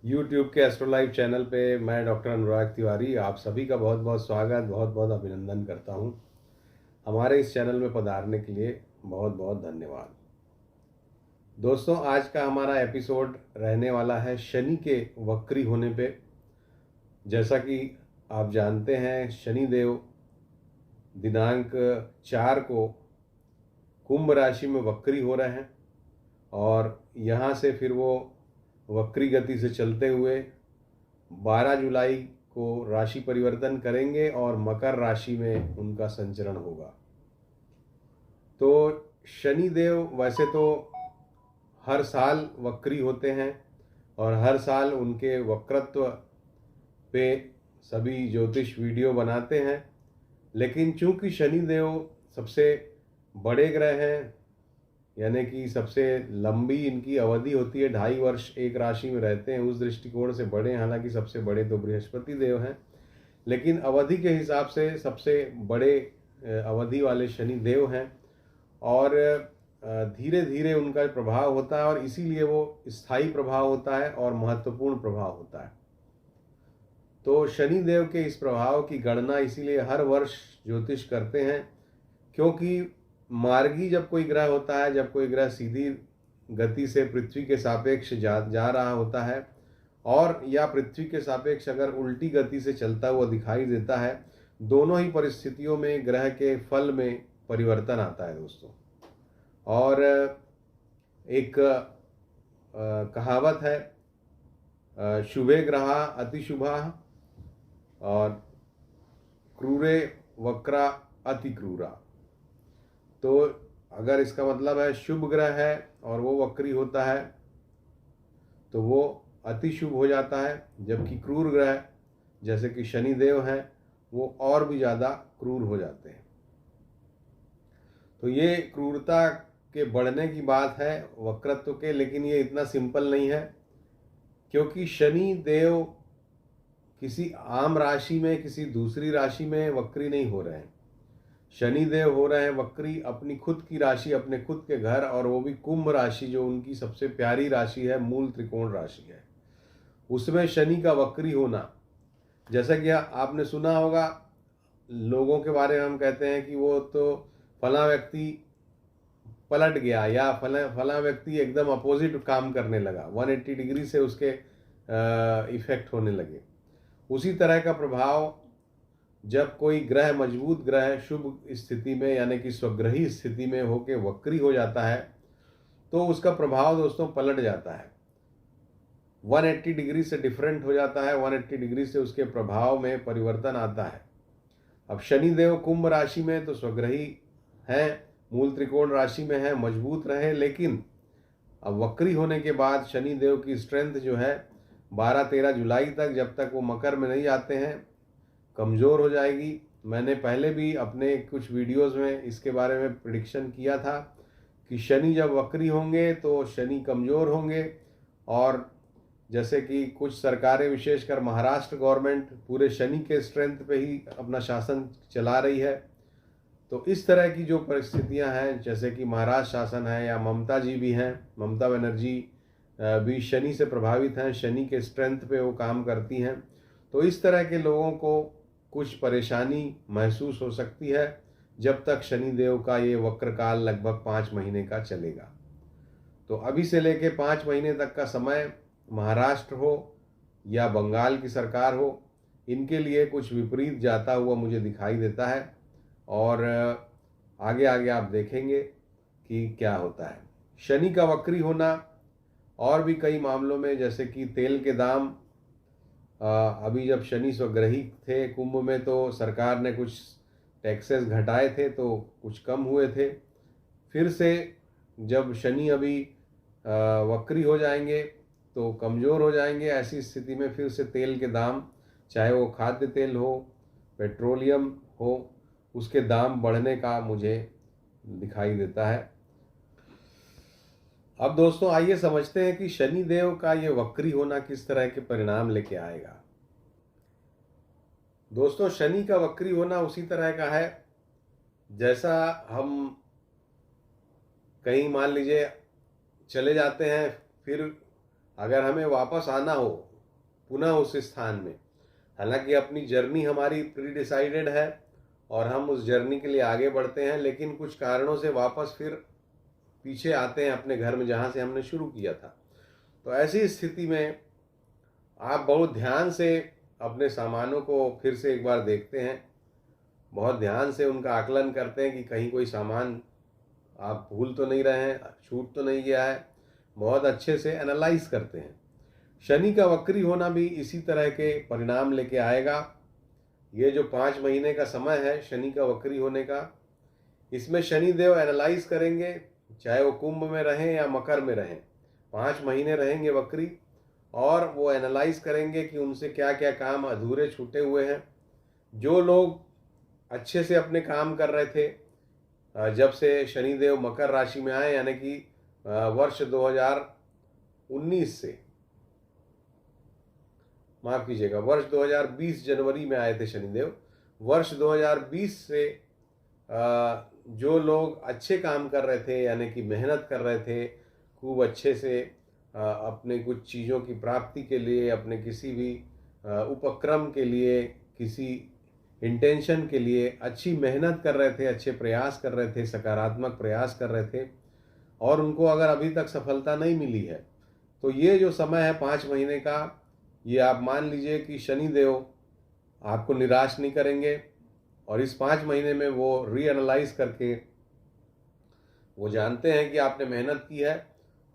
YouTube के एस्ट्रोलाइव channel पे मैं डॉक्टर अनुराग तिवारी आप सभी का बहुत बहुत स्वागत, बहुत बहुत अभिनंदन करता हूँ। हमारे इस चैनल में पधारने के लिए बहुत बहुत धन्यवाद। दोस्तों, आज का हमारा एपिसोड रहने वाला है शनि के वक्री होने पे। जैसा कि आप जानते हैं, शनिदेव दिनांक 4 को कुंभ राशि में वक्री हो रहे हैं और यहाँ से फिर वो वक्री गति से चलते हुए 12 जुलाई को राशि परिवर्तन करेंगे और मकर राशि में उनका संचरण होगा। तो शनिदेव वैसे तो हर साल वक्री होते हैं और हर साल उनके वक्रत्व पे सभी ज्योतिष वीडियो बनाते हैं, लेकिन चूंकि शनिदेव सबसे बड़े ग्रह हैं, यानी कि सबसे लंबी इनकी अवधि होती है, 2.5 वर्ष एक राशि में रहते हैं, उस दृष्टिकोण से बड़े हैं। हालांकि सबसे बड़े तो बृहस्पति देव हैं, लेकिन अवधि के हिसाब से सबसे बड़े अवधि वाले शनि देव हैं और धीरे धीरे उनका प्रभाव होता है और इसीलिए वो स्थायी प्रभाव होता है और महत्वपूर्ण प्रभाव होता है। तो शनि देव के इस प्रभाव की गणना इसीलिए हर वर्ष ज्योतिष करते हैं, क्योंकि मार्गी जब कोई ग्रह होता है, जब कोई ग्रह सीधी गति से पृथ्वी के सापेक्ष जा रहा होता है और या पृथ्वी के सापेक्ष अगर उल्टी गति से चलता हुआ दिखाई देता है, दोनों ही परिस्थितियों में ग्रह के फल में परिवर्तन आता है दोस्तों। और एक कहावत है, शुभे ग्रहा अतिशुभा और क्रूरे वक्रा अति क्रूरा। तो अगर इसका मतलब है शुभ ग्रह है और वो वक्री होता है तो वो अति शुभ हो जाता है, जबकि क्रूर ग्रह जैसे कि शनिदेव हैं वो और भी ज़्यादा क्रूर हो जाते हैं। तो ये क्रूरता के बढ़ने की बात है वक्रत्व के, लेकिन ये इतना सिंपल नहीं है, क्योंकि शनि देव किसी आम राशि में, किसी दूसरी राशि में वक्री नहीं हो रहे हैं। शनिदेव हो रहे हैं वक्री अपनी खुद की राशि, अपने खुद के घर, और वो भी कुंभ राशि, जो उनकी सबसे प्यारी राशि है, मूल त्रिकोण राशि है। उसमें शनि का वक्री होना, जैसा कि आपने सुना होगा, लोगों के बारे में हम कहते हैं कि वो तो फला व्यक्ति पलट गया या फला व्यक्ति एकदम अपोजिट काम करने लगा, 180 डिग्री से उसके इफेक्ट होने लगे। उसी तरह का प्रभाव जब कोई ग्रह, मजबूत ग्रह शुभ स्थिति में यानी कि स्वग्रही स्थिति में होके वक्री हो जाता है तो उसका प्रभाव दोस्तों पलट जाता है, 180 डिग्री से डिफरेंट हो जाता है, 180 डिग्री से उसके प्रभाव में परिवर्तन आता है। अब शनिदेव कुंभ राशि में तो स्वग्रही हैं, मूल त्रिकोण राशि में है, मजबूत रहे, लेकिन अब वक्री होने के बाद शनिदेव की स्ट्रेंथ जो है 12-13 जुलाई तक, जब तक वो मकर में नहीं आते हैं, कमज़ोर हो जाएगी। मैंने पहले भी अपने कुछ वीडियोस में इसके बारे में प्रिडिक्शन किया था कि शनि जब वक्री होंगे तो शनि कमज़ोर होंगे, और जैसे कि कुछ सरकारें, विशेषकर महाराष्ट्र गवर्नमेंट, पूरे शनि के स्ट्रेंथ पे ही अपना शासन चला रही है। तो इस तरह की जो परिस्थितियां हैं, जैसे कि महाराष्ट्र शासन है या ममता जी भी हैं, ममता बनर्जी भी शनि से प्रभावित हैं, शनि के स्ट्रेंथ पे वो काम करती हैं। तो इस तरह के लोगों को कुछ परेशानी महसूस हो सकती है जब तक शनिदेव का ये वक्र काल लगभग 5 महीने का चलेगा। तो अभी से लेके 5 महीने तक का समय महाराष्ट्र हो या बंगाल की सरकार हो, इनके लिए कुछ विपरीत जाता हुआ मुझे दिखाई देता है, और आगे आगे आप देखेंगे कि क्या होता है। शनि का वक्री होना और भी कई मामलों में, जैसे कि तेल के दाम, अभी जब शनि स्वग्रही थे कुंभ में तो सरकार ने कुछ टैक्सेस घटाए थे तो कुछ कम हुए थे। फिर से जब शनि अभी वक्री हो जाएंगे तो कमज़ोर हो जाएंगे। ऐसी स्थिति में फिर से तेल के दाम, चाहे वो खाद्य तेल हो, पेट्रोलियम हो, उसके दाम बढ़ने का मुझे दिखाई देता है। अब दोस्तों आइए समझते हैं कि शनि देव का ये वक्री होना किस तरह के परिणाम लेके आएगा। दोस्तों, शनि का वक्री होना उसी तरह का है जैसा हम कहीं मान लीजिए चले जाते हैं, फिर अगर हमें वापस आना हो पुनः उस स्थान में। हालांकि अपनी जर्नी हमारी प्री डिसाइडेड है और हम उस जर्नी के लिए आगे बढ़ते हैं, लेकिन कुछ कारणों से वापस फिर पीछे आते हैं अपने घर में जहाँ से हमने शुरू किया था। तो ऐसी स्थिति में आप बहुत ध्यान से अपने सामानों को फिर से एक बार देखते हैं, बहुत ध्यान से उनका आकलन करते हैं कि कहीं कोई सामान आप भूल तो नहीं रहे हैं, छूट तो नहीं गया है। बहुत अच्छे से एनालाइज करते हैं। शनि का वक्री होना भी इसी तरह के परिणाम लेके आएगा। ये जो 5 महीने का समय है शनि का वक्री होने का, इसमें शनि देव एनालाइज करेंगे, चाहे वो कुंभ में रहें या मकर में रहें, 5 महीने रहेंगे वक्री, और वो एनालाइज करेंगे कि उनसे क्या क्या काम अधूरे छूटे हुए हैं। जो लोग अच्छे से अपने काम कर रहे थे जब से शनिदेव मकर राशि में आए, यानी कि वर्ष 2019 से, माफ कीजिएगा, वर्ष 2020 जनवरी में आए थे शनिदेव। वर्ष 2020 से जो लोग अच्छे काम कर रहे थे, यानी कि मेहनत कर रहे थे खूब अच्छे से अपने कुछ चीज़ों की प्राप्ति के लिए, अपने किसी भी उपक्रम के लिए, किसी इंटेंशन के लिए अच्छी मेहनत कर रहे थे, अच्छे प्रयास कर रहे थे, सकारात्मक प्रयास कर रहे थे, और उनको अगर अभी तक सफलता नहीं मिली है, तो ये जो समय है 5 महीने का, ये आप मान लीजिए कि शनि देव आपको निराश नहीं करेंगे। और इस 5 महीने में वो रीएनालाइज करके वो जानते हैं कि आपने मेहनत की है,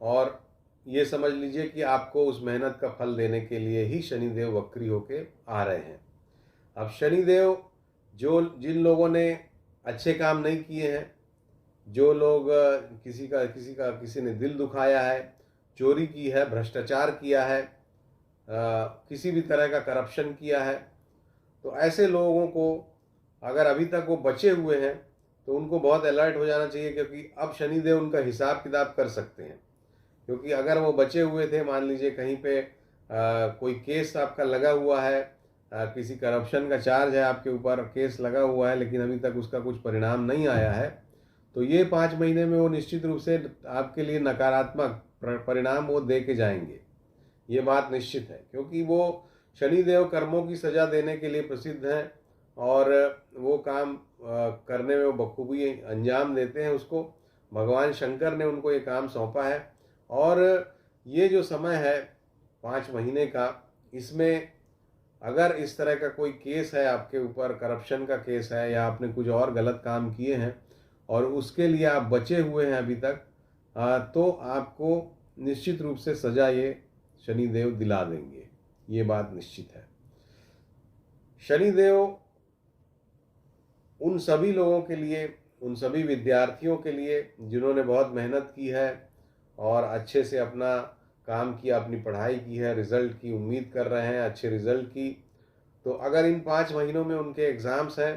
और ये समझ लीजिए कि आपको उस मेहनत का फल देने के लिए ही शनिदेव वक्री होके आ रहे हैं। अब शनिदेव जिन लोगों ने अच्छे काम नहीं किए हैं, जो लोग किसी ने दिल दुखाया है, चोरी की है, भ्रष्टाचार किया है, किसी भी तरह का करप्शन किया है, तो ऐसे लोगों को अगर अभी तक वो बचे हुए हैं तो उनको बहुत अलर्ट हो जाना चाहिए, क्योंकि अब शनिदेव उनका हिसाब किताब कर सकते हैं। क्योंकि अगर वो बचे हुए थे, मान लीजिए कहीं पे कोई केस आपका लगा हुआ है, किसी करप्शन का चार्ज है आपके ऊपर, केस लगा हुआ है, लेकिन अभी तक उसका कुछ परिणाम नहीं आया है, तो ये 5 महीने में वो निश्चित रूप से आपके लिए नकारात्मक परिणाम वो दे के जाएंगे। ये बात निश्चित है, क्योंकि वो शनिदेव कर्मों की सजा देने के लिए प्रसिद्ध हैं, और वो काम करने में वो बखूबी अंजाम देते हैं उसको। भगवान शंकर ने उनको ये काम सौंपा है। और ये जो समय है 5 महीने का, इसमें अगर इस तरह का कोई केस है आपके ऊपर, करप्शन का केस है, या आपने कुछ और गलत काम किए हैं और उसके लिए आप बचे हुए हैं अभी तक, तो आपको निश्चित रूप से सजा ये शनिदेव दिला देंगे। ये बात निश्चित है। शनिदेव उन सभी लोगों के लिए, उन सभी विद्यार्थियों के लिए जिन्होंने बहुत मेहनत की है और अच्छे से अपना काम किया, अपनी पढ़ाई की है, रिजल्ट की उम्मीद कर रहे हैं, अच्छे रिजल्ट की, तो अगर इन 5 महीनों में उनके एग्ज़ाम्स हैं,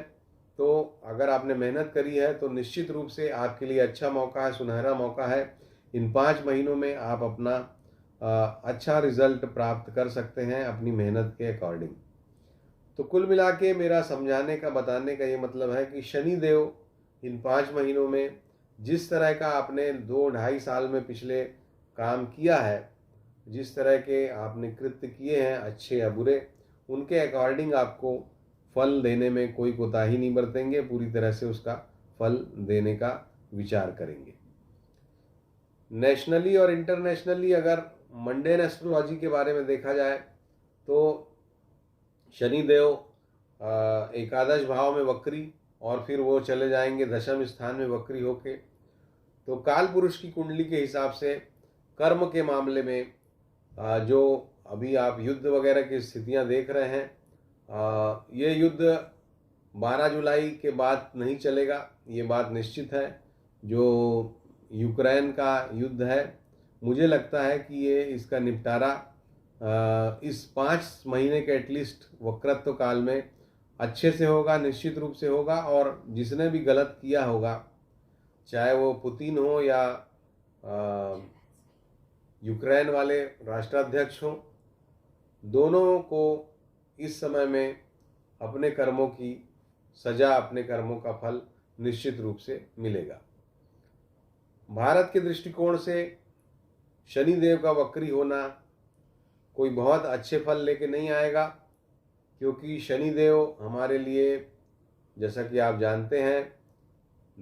तो अगर आपने मेहनत करी है तो निश्चित रूप से आपके लिए अच्छा मौका है, सुनहरा मौका है। इन 5 महीनों में आप अपना अच्छा रिजल्ट प्राप्त कर सकते हैं अपनी मेहनत के अकॉर्डिंग। तो कुल मिला के मेरा समझाने का, बताने का ये मतलब है कि शनि देव इन 5 महीनों में जिस तरह का आपने 2-2.5 साल में पिछले काम किया है, जिस तरह के आपने कृत्य किए हैं अच्छे या बुरे, उनके अकॉर्डिंग आपको फल देने में कोई कोताही नहीं बरतेंगे, पूरी तरह से उसका फल देने का विचार करेंगे। नेशनली और इंटरनेशनली अगर मंडेन एस्ट्रोलॉजी के बारे में देखा जाए तो शनिदेव एकादश भाव में वक्री, और फिर वो चले जाएंगे दशम स्थान में वक्री होके। तो काल पुरुष की कुंडली के हिसाब से कर्म के मामले में जो अभी आप युद्ध वगैरह की स्थितियां देख रहे हैं, ये युद्ध 12 जुलाई के बाद नहीं चलेगा, ये बात निश्चित है। जो यूक्रेन का युद्ध है, मुझे लगता है कि ये इसका निपटारा इस 5 महीने के एटलीस्ट वक्रत्व काल में अच्छे से होगा, निश्चित रूप से होगा। और जिसने भी गलत किया होगा, चाहे वो पुतिन हो या यूक्रेन वाले राष्ट्राध्यक्ष हों, दोनों को इस समय में अपने कर्मों की सजा, अपने कर्मों का फल निश्चित रूप से मिलेगा। भारत के दृष्टिकोण से शनिदेव का वक्री होना कोई बहुत अच्छे फल लेके नहीं आएगा, क्योंकि शनिदेव हमारे लिए, जैसा कि आप जानते हैं,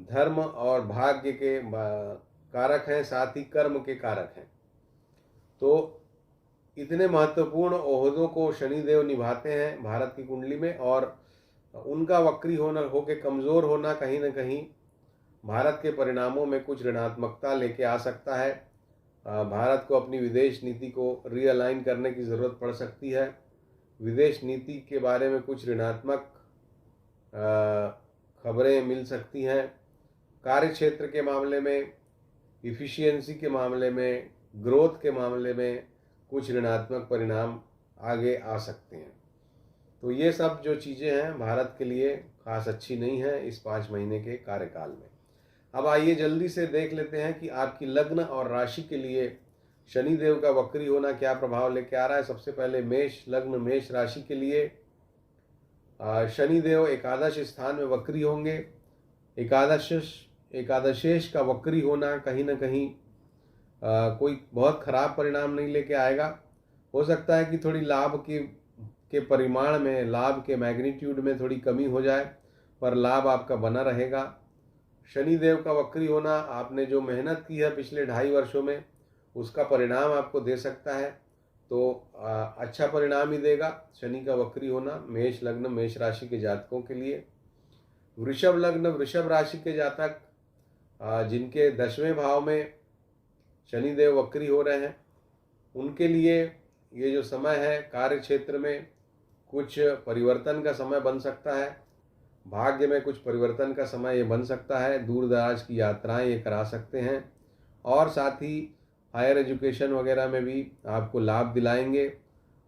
धर्म और भाग्य के कारक हैं, साथ ही कर्म के कारक हैं। तो इतने महत्वपूर्ण ओहदों को शनिदेव निभाते हैं भारत की कुंडली में, और उनका वक्री होना, होके कमज़ोर होना कहीं ना कहीं भारत के परिणामों में कुछ ऋणात्मकता लेके आ सकता है। भारत को अपनी विदेश नीति को रीअलाइन करने की ज़रूरत पड़ सकती है। विदेश नीति के बारे में कुछ ऋणात्मक खबरें मिल सकती हैं। कार्य क्षेत्र के मामले में, इफ़िशियंसी के मामले में, ग्रोथ के मामले में कुछ ऋणात्मक परिणाम आगे आ सकते हैं। तो ये सब जो चीज़ें हैं भारत के लिए खास अच्छी नहीं है इस 5 महीने के कार्यकाल में। अब आइए जल्दी से देख लेते हैं कि आपकी लग्न और राशि के लिए शनिदेव का वक्री होना क्या प्रभाव लेके आ रहा है। सबसे पहले मेष लग्न, मेष राशि के लिए शनिदेव एकादश स्थान में वक्री होंगे। एकादशेश का वक्री होना कहीं ना कहीं कोई बहुत खराब परिणाम नहीं लेके आएगा। हो सकता है कि थोड़ी लाभ के परिमाण में, लाभ के मैग्नीट्यूड में थोड़ी कमी हो जाए, पर लाभ आपका बना रहेगा। शनिदेव का वक्री होना, आपने जो मेहनत की है पिछले 2.5 वर्षों में, उसका परिणाम आपको दे सकता है। तो अच्छा परिणाम ही देगा शनि का वक्री होना मेष लग्न, मेष राशि के जातकों के लिए। वृषभ लग्न, वृषभ राशि के जातक जिनके 10वें भाव में शनिदेव वक्री हो रहे हैं, उनके लिए ये जो समय है, कार्य क्षेत्र में कुछ परिवर्तन का समय बन सकता है। भाग्य में कुछ परिवर्तन का समय ये बन सकता है। दूर दराज की यात्राएं ये करा सकते हैं, और साथ ही हायर एजुकेशन वगैरह में भी आपको लाभ दिलाएंगे।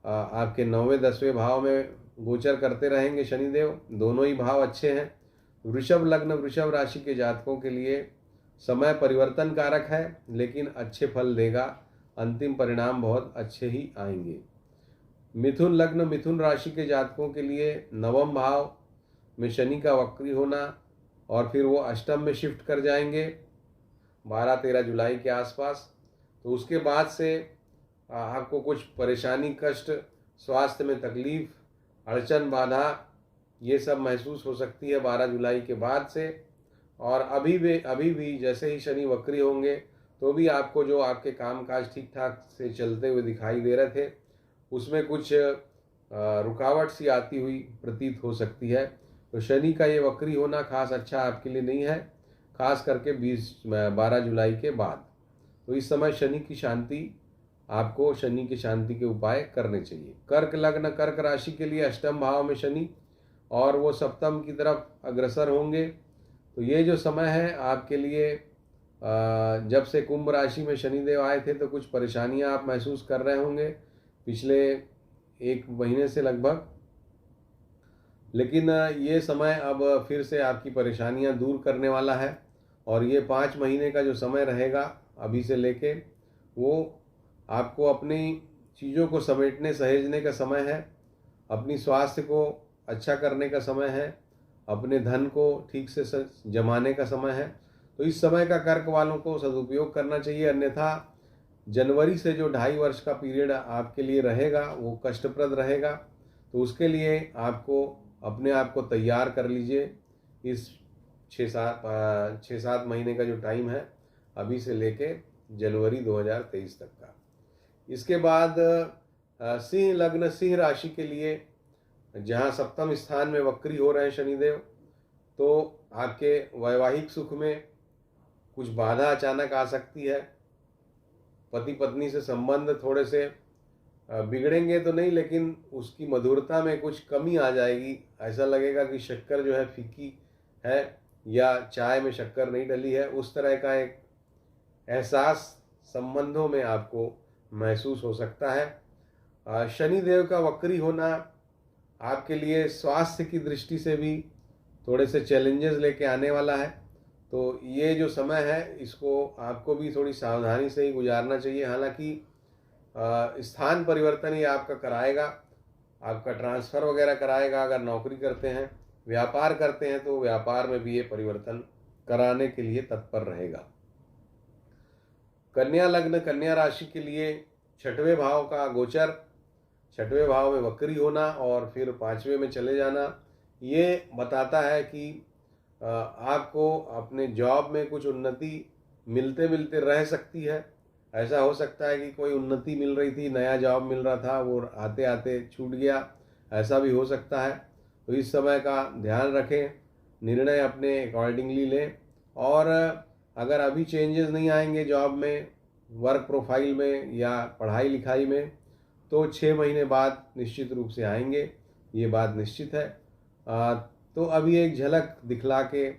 आपके 9वें 10वें भाव में गोचर करते रहेंगे शनिदेव, दोनों ही भाव अच्छे हैं। वृषभ लग्न, वृषभ राशि के जातकों के लिए समय परिवर्तन कारक है, लेकिन अच्छे फल देगा। अंतिम परिणाम बहुत अच्छे ही आएंगे। मिथुन लग्न, मिथुन राशि के जातकों के लिए 9वें भाव में शनि का वक्री होना, और फिर वो अष्टम में शिफ्ट कर जाएंगे 12-13 जुलाई के आसपास। तो उसके बाद से आपको कुछ परेशानी, कष्ट, स्वास्थ्य में तकलीफ, अड़चन, बाधा, ये सब महसूस हो सकती है 12 जुलाई के बाद से। और अभी भी जैसे ही शनि वक्री होंगे तो भी आपको जो आपके कामकाज ठीक ठाक से चलते हुए दिखाई दे रहे थे, उसमें कुछ रुकावट सी आती हुई प्रतीत हो सकती है। तो शनि का ये वक्री होना खास अच्छा आपके लिए नहीं है, खास करके 12 जुलाई के बाद। तो इस समय शनि की शांति, आपको शनि की शांति के उपाय करने चाहिए। कर्क लग्न, कर्क राशि के लिए अष्टम भाव में शनि, और वो सप्तम की तरफ अग्रसर होंगे। तो ये जो समय है आपके लिए, जब से कुंभ राशि में शनिदेव आए थे तो कुछ परेशानियां आप महसूस कर रहे होंगे पिछले 1 महीने से लगभग, लेकिन ये समय अब फिर से आपकी परेशानियां दूर करने वाला है। और ये 5 महीने का जो समय रहेगा अभी से लेके, वो आपको अपनी चीज़ों को समेटने सहेजने का समय है, अपनी स्वास्थ्य को अच्छा करने का समय है, अपने धन को ठीक से जमाने का समय है। तो इस समय का कर्क वालों को सदुपयोग करना चाहिए, अन्यथा जनवरी से जो 2.5 वर्ष का पीरियड आपके लिए रहेगा वो कष्टप्रद रहेगा। तो उसके लिए आपको अपने आप को तैयार कर लीजिए। इस 6-7 महीने का जो टाइम है अभी से लेके जनवरी 2023 तक का। इसके बाद सिंह लग्न, सिंह राशि के लिए जहाँ सप्तम स्थान में वक्री हो रहे हैं शनिदेव, तो आपके वैवाहिक सुख में कुछ बाधा अचानक आ सकती है। पति पत्नी से संबंध थोड़े से बिगड़ेंगे तो नहीं, लेकिन उसकी मधुरता में कुछ कमी आ जाएगी। ऐसा लगेगा कि शक्कर जो है फीकी है, या चाय में शक्कर नहीं डली है, उस तरह का एक एहसास संबंधों में आपको महसूस हो सकता है। शनिदेव का वक्री होना आपके लिए स्वास्थ्य की दृष्टि से भी थोड़े से चैलेंजेस लेके आने वाला है। तो ये जो समय है इसको आपको भी थोड़ी सावधानी से ही गुजारना चाहिए। हालांकि स्थान परिवर्तन ये आपका कराएगा, आपका ट्रांसफ़र वगैरह कराएगा। अगर नौकरी करते हैं, व्यापार करते हैं, तो व्यापार में भी ये परिवर्तन कराने के लिए तत्पर रहेगा। कन्या लग्न, कन्या राशि के लिए 6वें भाव का गोचर छठवें भाव में वक्री होना और फिर पांचवें में चले जाना, ये बताता है कि आपको अपने जॉब में कुछ उन्नति मिलते मिलते रह सकती है। ऐसा हो सकता है कि कोई उन्नति मिल रही थी, नया जॉब मिल रहा था, वो आते आते छूट गया, ऐसा भी हो सकता है। तो इस समय का ध्यान रखें, निर्णय अपने अकॉर्डिंगली लें। और अगर अभी चेंजेस नहीं आएंगे जॉब में, वर्क प्रोफाइल में या पढ़ाई लिखाई में, तो 6 महीने बाद निश्चित रूप से आएंगे, ये बात निश्चित है। तो अभी एक झलक दिखला के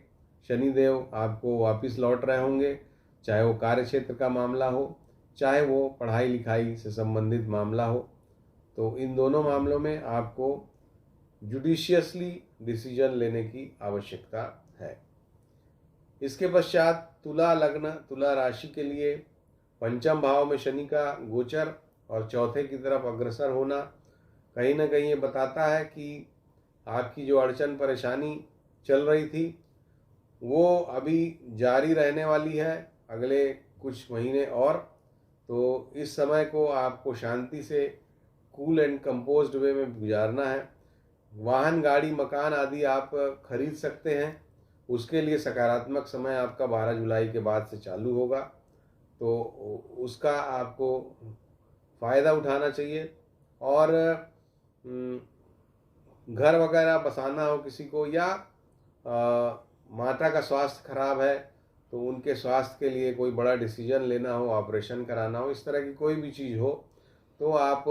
शनिदेव आपको वापस लौट रहे होंगे, चाहे वो कार्य क्षेत्र का मामला हो, चाहे वो पढ़ाई लिखाई से संबंधित मामला हो। तो इन दोनों मामलों में आपको जुडिशियसली डिसीजन लेने की आवश्यकता है। इसके पश्चात तुला लग्न, तुला राशि के लिए पंचम भाव में शनि का गोचर और चौथे की तरफ अग्रसर होना कहीं ना कहीं ये बताता है कि आपकी जो अड़चन परेशानी चल रही थी वो अभी जारी रहने वाली है अगले कुछ महीने और। तो इस समय को आपको शांति से कूल एंड कंपोज्ड वे में गुजारना है। वाहन, गाड़ी, मकान आदि आप खरीद सकते हैं, उसके लिए सकारात्मक समय आपका 12 जुलाई के बाद से चालू होगा, तो उसका आपको फ़ायदा उठाना चाहिए। और घर वगैरह बसाना हो किसी को, या माता का स्वास्थ्य खराब है तो उनके स्वास्थ्य के लिए कोई बड़ा डिसीजन लेना हो, ऑपरेशन कराना हो, इस तरह की कोई भी चीज़ हो, तो आप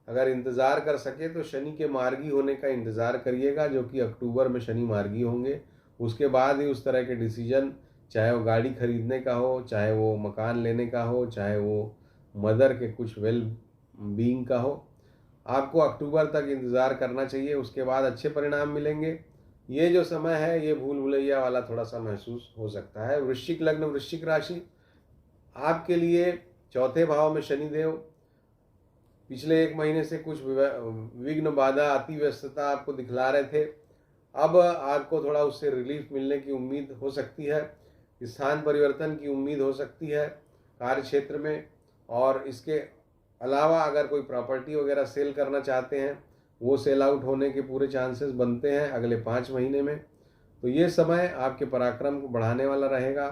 अगर इंतज़ार कर सके तो शनि के मार्गी होने का इंतज़ार करिएगा, जो कि अक्टूबर में शनि मार्गी होंगे। उसके बाद ही उस तरह के डिसीजन, चाहे वो गाड़ी खरीदने का हो, चाहे वो मकान लेने का हो, चाहे वो मदर के कुछ वेल बीइंग का हो, आपको अक्टूबर तक इंतज़ार करना चाहिए। उसके बाद अच्छे परिणाम मिलेंगे। ये जो समय है ये भूल भुलैया वाला थोड़ा सा महसूस हो सकता है। वृश्चिक लग्न, वृश्चिक राशि, आपके लिए चौथे भाव में शनिदेव पिछले 1 महीने से कुछ विघ्न, बाधा, अति व्यस्तता आपको दिखला रहे थे। अब आपको थोड़ा उससे रिलीफ मिलने की उम्मीद हो सकती है। स्थान परिवर्तन की उम्मीद हो सकती है कार्य क्षेत्र में। और इसके अलावा अगर कोई प्रॉपर्टी वगैरह सेल करना चाहते हैं, वो सेल आउट होने के पूरे चांसेस बनते हैं अगले 5 महीने में। तो ये समय आपके पराक्रम को बढ़ाने वाला रहेगा,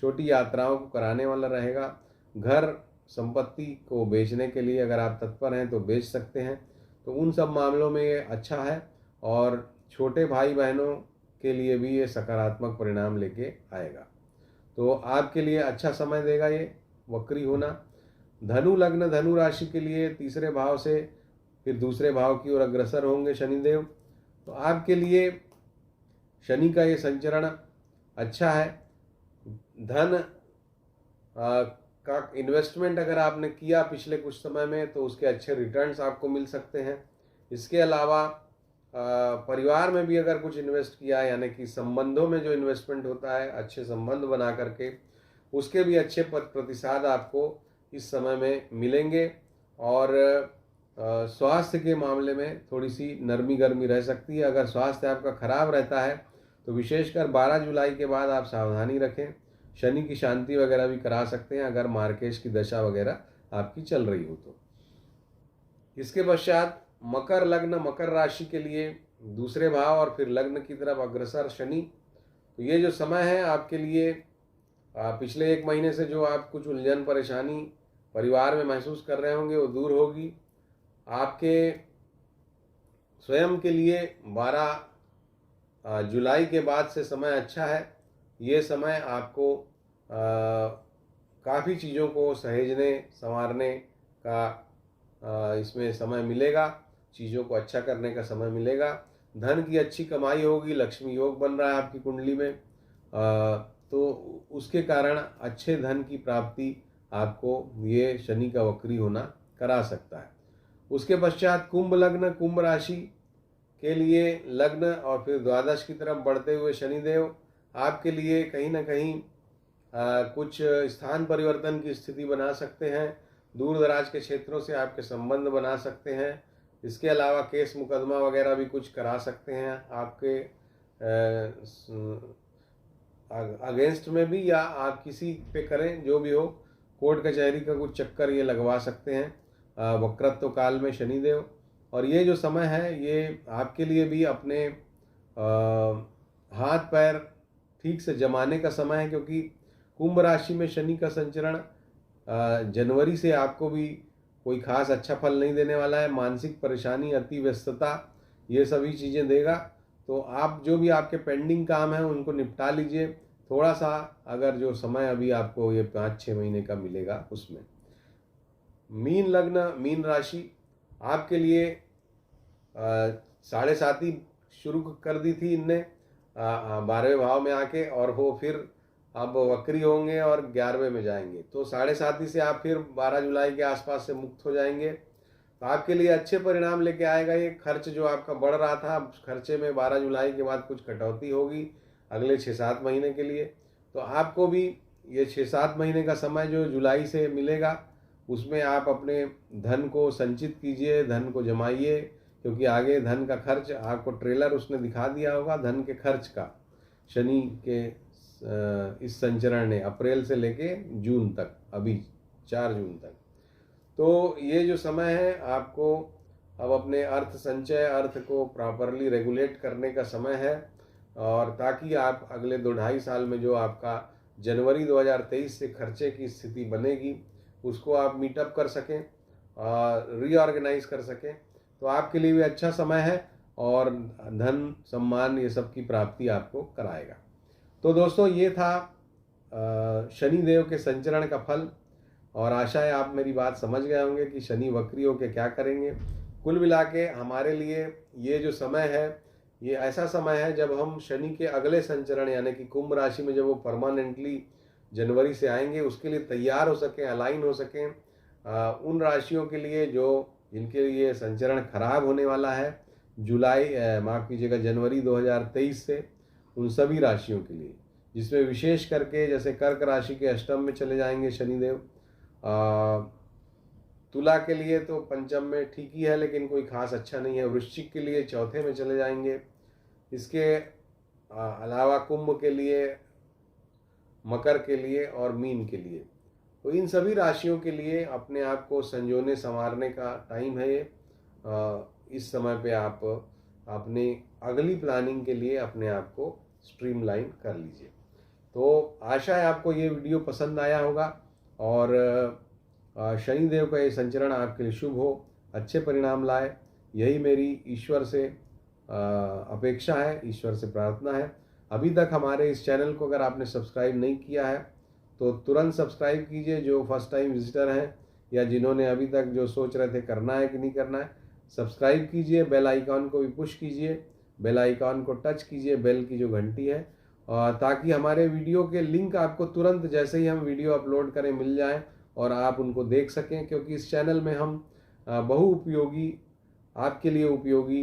छोटी यात्राओं को कराने वाला रहेगा। घर संपत्ति को बेचने के लिए अगर आप तत्पर हैं तो बेच सकते हैं। तो उन सब मामलों में ये अच्छा है। और छोटे भाई बहनों के लिए भी ये सकारात्मक परिणाम लेके आएगा। तो आपके लिए अच्छा समय देगा ये वक्री होना। धनु लग्न, धनु राशि के लिए तीसरे भाव से फिर दूसरे भाव की ओर अग्रसर होंगे शनिदेव। तो आपके लिए शनि का ये संचरण अच्छा है। धन का इन्वेस्टमेंट अगर आपने किया पिछले कुछ समय में तो उसके अच्छे रिटर्न्स आपको मिल सकते हैं। इसके अलावा परिवार में भी अगर कुछ इन्वेस्ट किया, यानी कि संबंधों में जो इन्वेस्टमेंट होता है, अच्छे संबंध बना करके, उसके भी अच्छे प्रतिसाद आपको इस समय में मिलेंगे। और स्वास्थ्य के मामले में थोड़ी सी नरमी गर्मी रह सकती है। अगर स्वास्थ्य आपका खराब रहता है तो विशेषकर 12 जुलाई के बाद आप सावधानी रखें। शनि की शांति वगैरह भी करा सकते हैं अगर मार्केश की दशा वगैरह आपकी चल रही हो तो। इसके पश्चात मकर लग्न, मकर राशि के लिए दूसरे भाव और फिर लग्न की तरफ अग्रसर शनि। तो ये जो समय है आपके लिए पिछले 1 महीने से जो आप कुछ उलझन परेशानी परिवार में महसूस कर रहे होंगे वो दूर होगी। आपके स्वयं के लिए 12 जुलाई के बाद से समय अच्छा है। ये समय आपको काफ़ी चीज़ों को सहेजने संवारने का इसमें समय मिलेगा, चीज़ों को अच्छा करने का समय मिलेगा। धन की अच्छी कमाई होगी, लक्ष्मी योग बन रहा है आपकी कुंडली में, तो उसके कारण अच्छे धन की प्राप्ति आपको ये शनि का वक्री होना करा सकता है। उसके पश्चात कुंभ लग्न, कुंभ राशि के लिए लग्न और फिर द्वादश की तरफ बढ़ते हुए शनिदेव आपके लिए कहीं ना कहीं कुछ स्थान परिवर्तन की स्थिति बना सकते हैं। दूर दराज के क्षेत्रों से आपके संबंध बना सकते हैं। इसके अलावा केस मुकदमा वगैरह भी कुछ करा सकते हैं आपके अगेंस्ट में भी, या आप किसी पे करें, जो भी हो, कोर्ट कचहरी का कुछ चक्कर ये लगवा सकते हैं वक्रत्व काल में शनिदेव। और ये जो समय है ये आपके लिए भी अपने हाथ पैर ठीक से जमाने का समय है, क्योंकि कुंभ राशि में शनि का संचरण जनवरी से आपको भी कोई खास अच्छा फल नहीं देने वाला है। मानसिक परेशानी, अति व्यस्तता, ये सभी चीज़ें देगा। तो आप जो भी आपके पेंडिंग काम हैं उनको निपटा लीजिए। थोड़ा सा अगर जो समय अभी आपको ये 5-6 महीने का मिलेगा उसमें। मीन लग्न, मीन राशि आपके लिए 7.5 शुरू कर दी थी इनने 12वें भाव में आके, और वो फिर अब वक्री होंगे और 11वें में जाएंगे। तो 7.5 से आप फिर 12 जुलाई के आसपास से मुक्त हो जाएंगे। तो आपके लिए अच्छे परिणाम लेके आएगा। ये खर्च जो आपका बढ़ रहा था, अब खर्चे में 12 जुलाई के बाद कुछ कटौती होगी अगले 6-7 महीने के लिए। तो आपको भी ये 6-7 महीने का समय जो जुलाई से मिलेगा उसमें आप अपने धन को संचित कीजिए, धन को जमाइए, क्योंकि आगे धन का खर्च आपको ट्रेलर उसने दिखा दिया होगा धन के खर्च का। शनि के इस संचरण ने अप्रैल से लेके जून तक, अभी 4 जून तक। तो ये जो समय है आपको अब अपने अर्थ संचय, अर्थ को प्रॉपरली रेगुलेट करने का समय है, और ताकि आप अगले 2-2.5 साल में जो आपका जनवरी 2023 से खर्चे की स्थिति बनेगी उसको आप मीटअप कर सकें, रीऑर्गेनाइज कर सकें। तो आपके लिए भी अच्छा समय है और धन, सम्मान, ये सब की प्राप्ति आपको कराएगा। तो दोस्तों ये था शनि देव के संचरण का फल, और आशा है आप मेरी बात समझ गए होंगे कि शनि वक्री होकर क्या करेंगे। कुल मिला के हमारे लिए ये जो समय है ये ऐसा समय है जब हम शनि के अगले संचरण यानी कि कुंभ राशि में जब वो परमानेंटली जनवरी से आएंगे उसके लिए तैयार हो सकें, अलाइन हो सकें। उन राशियों के लिए जो जिनके लिए संचरण खराब होने वाला है माफ़ कीजिएगा जनवरी 2023 से, उन सभी राशियों के लिए, जिसमें विशेष करके जैसे कर्क राशि के अष्टम में चले जाएंगे शनिदेव। तुला के लिए तो पंचम में ठीक ही है लेकिन कोई खास अच्छा नहीं है। वृश्चिक के लिए चौथे में चले जाएंगे। इसके अलावा कुंभ के लिए, मकर के लिए और मीन के लिए, तो इन सभी राशियों के लिए अपने आप को संजोने संवारने का टाइम है ये। इस समय पे आप अपनी अगली प्लानिंग के लिए अपने आप को स्ट्रीमलाइन कर लीजिए। तो आशा है आपको ये वीडियो पसंद आया होगा, और शनिदेव का ये संचरण आपके लिए शुभ हो, अच्छे परिणाम लाए, यही मेरी ईश्वर से अपेक्षा है, ईश्वर से प्रार्थना है। अभी तक हमारे इस चैनल को अगर आपने सब्सक्राइब नहीं किया है तो तुरंत सब्सक्राइब कीजिए, जो फर्स्ट टाइम विजिटर हैं या जिन्होंने अभी तक जो सोच रहे थे करना है कि नहीं करना है, सब्सक्राइब कीजिए। बेल आइकॉन को भी पुश कीजिए, बेल आइकॉन को टच कीजिए, बेल की जो घंटी है, ताकि हमारे वीडियो के लिंक आपको तुरंत जैसे ही हम वीडियो अपलोड करें मिल जाएं और आप उनको देख सकें। क्योंकि इस चैनल में हम बहुउपयोगी, आपके लिए उपयोगी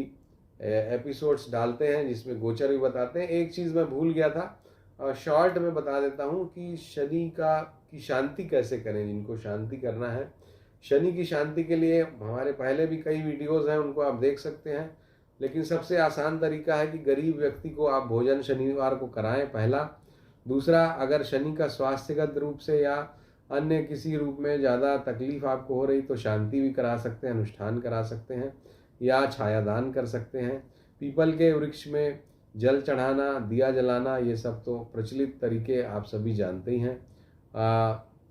एपिसोड्स डालते हैं जिसमें गोचर भी बताते हैं। एक चीज़ मैं भूल गया था, शॉर्ट में बता देता हूँ कि शनि की शांति कैसे करें। जिनको शांति करना है, शनि की शांति के लिए हमारे पहले भी कई वीडियोस हैं, उनको आप देख सकते हैं। लेकिन सबसे आसान तरीका है कि गरीब व्यक्ति को आप भोजन शनिवार को कराएं, पहला। दूसरा, अगर शनि का स्वास्थ्यगत रूप से या अन्य किसी रूप में ज़्यादा तकलीफ आपको हो रही तो शांति भी करा सकते हैं, अनुष्ठान करा सकते हैं, या छायादान कर सकते हैं। पीपल के वृक्ष में जल चढ़ाना, दिया जलाना, ये सब तो प्रचलित तरीके आप सभी जानते ही हैं।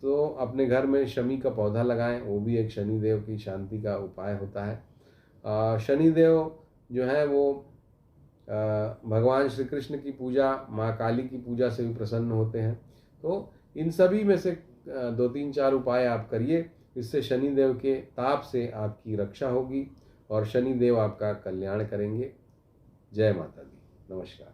तो अपने घर में शमी का पौधा लगाएं, वो भी एक शनिदेव की शांति का उपाय होता है। शनिदेव जो है वो भगवान श्री कृष्ण की पूजा, माँ काली की पूजा से भी प्रसन्न होते हैं। तो इन सभी में से 2-3-4 उपाय आप करिए, इससे शनिदेव के ताप से आपकी रक्षा होगी और शनिदेव आपका कल्याण करेंगे। जय माता दी, नमस्कार।